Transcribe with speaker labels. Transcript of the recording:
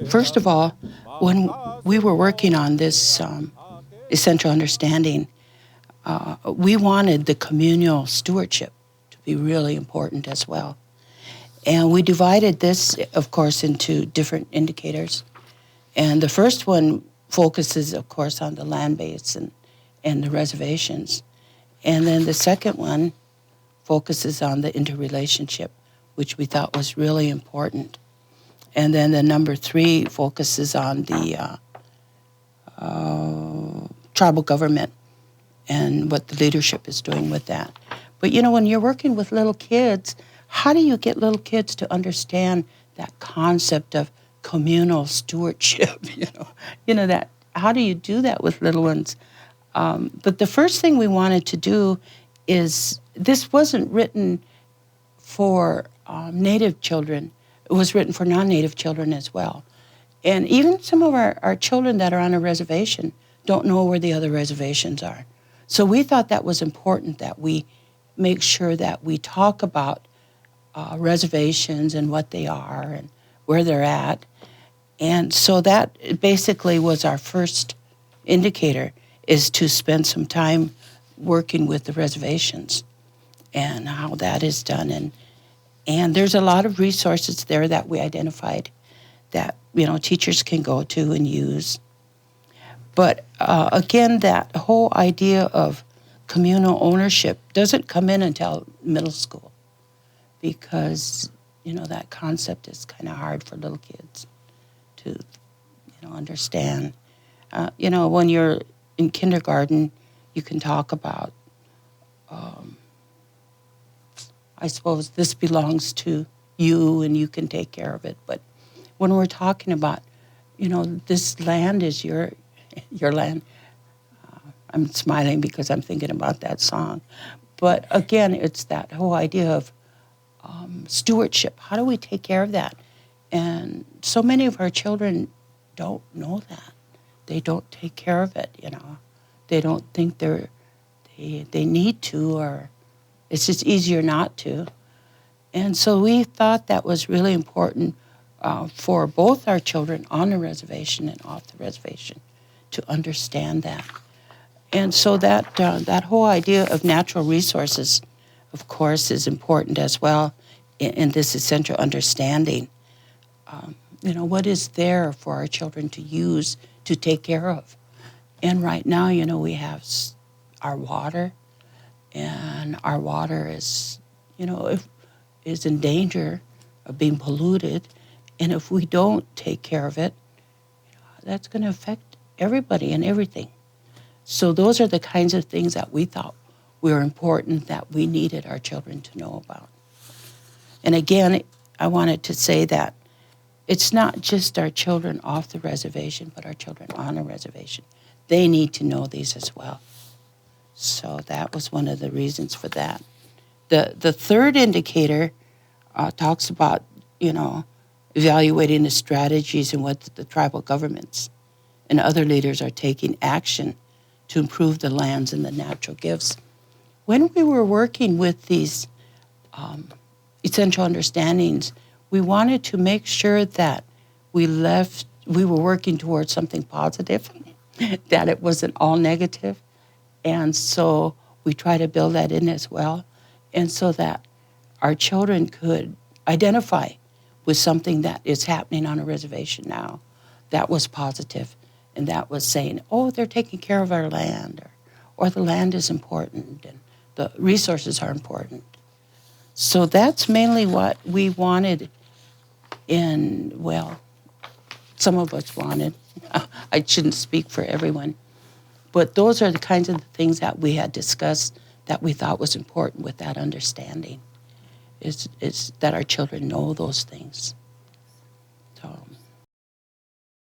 Speaker 1: First of all, when we were working on this essential understanding, we wanted the communal stewardship to be really important as well. And we divided this, of course, into different indicators. And the first one focuses, of course, on the land base and the reservations. And then the second one focuses on the interrelationship, which we thought was really important. And then the number 3 focuses on the tribal government and what the leadership is doing with that. But, when you're working with little kids, how do you get little kids to understand that concept of communal stewardship? That, how do you do that with little ones? But the first thing we wanted to do is, this wasn't written for Native children. It was written for non-Native children as well. And even some of our children that are on a reservation don't know where the other reservations are. So we thought that was important, that we make sure that we talk about reservations and what they are and where they're at. And so that basically was our first indicator, is to spend some time working with the reservations and how that is done. And there's a lot of resources there that we identified that, teachers can go to and use. But again, that whole idea of communal ownership doesn't come in until middle school, because, that concept is kind of hard for little kids to, understand. When you're in kindergarten, you can talk about, I suppose this belongs to you and you can take care of it. But when we're talking about, this land is your land, I'm smiling because I'm thinking about that song. But again, it's that whole idea of stewardship. How do we take care of that? And so many of our children don't know that. They don't take care of it, They don't think they need to, or it's just easier not to. And so we thought that was really important for both our children on the reservation and off the reservation to understand that. And so that whole idea of natural resources, of course, is important as well in this essential understanding. What is there for our children to use, to take care of? And right now, we have our water, and our water is, is in danger of being polluted. And if we don't take care of it, that's going to affect everybody and everything. So those are the kinds of things that we thought were important, that we needed our children to know about. And again, I wanted to say that it's not just our children off the reservation, but our children on the reservation. They need to know these as well. So that was one of the reasons for that. The third indicator talks about, evaluating the strategies and what the tribal governments and other leaders are taking action to improve the lands and the natural gifts. When we were working with these essential understandings, we wanted to make sure that we were working towards something positive, that it wasn't all negative. And so we try to build that in as well, and so that our children could identify with something that is happening on a reservation now that was positive, and that was saying, oh, they're taking care of our land, or the land is important, and the resources are important. So that's mainly what we wanted some of us wanted. I shouldn't speak for everyone. But those are the kinds of things that we had discussed that we thought was important with that understanding, is that our children know those things.